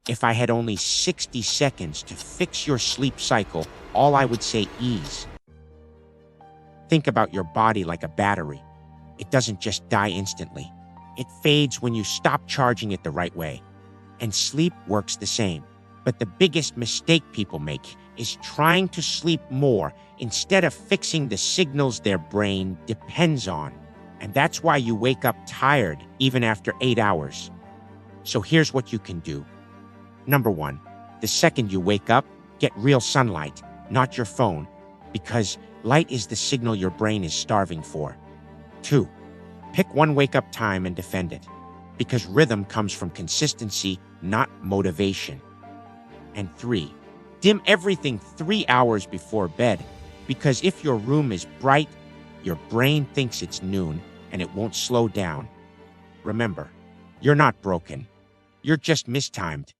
If I had only 60 seconds to fix your sleep cycle, all I would say ease. Think about your body like a battery. It doesn't just die instantly. It fades when you stop charging it the right way. And sleep works the same. But the biggest mistake people make is trying to sleep more instead of fixing the signals their brain depends on. And that's why you wake up tired even after 8 hours. So here's what you can do. Number 1, the second you wake up, get real sunlight, not your phone, because light is the signal your brain is starving for. 2, pick one wake-up time and defend it, because rhythm comes from consistency, not motivation. And 3, dim everything 3 hours before bed, because if your room is bright, your brain thinks it's noon and it won't slow down. Remember, you're not broken. You're just mistimed.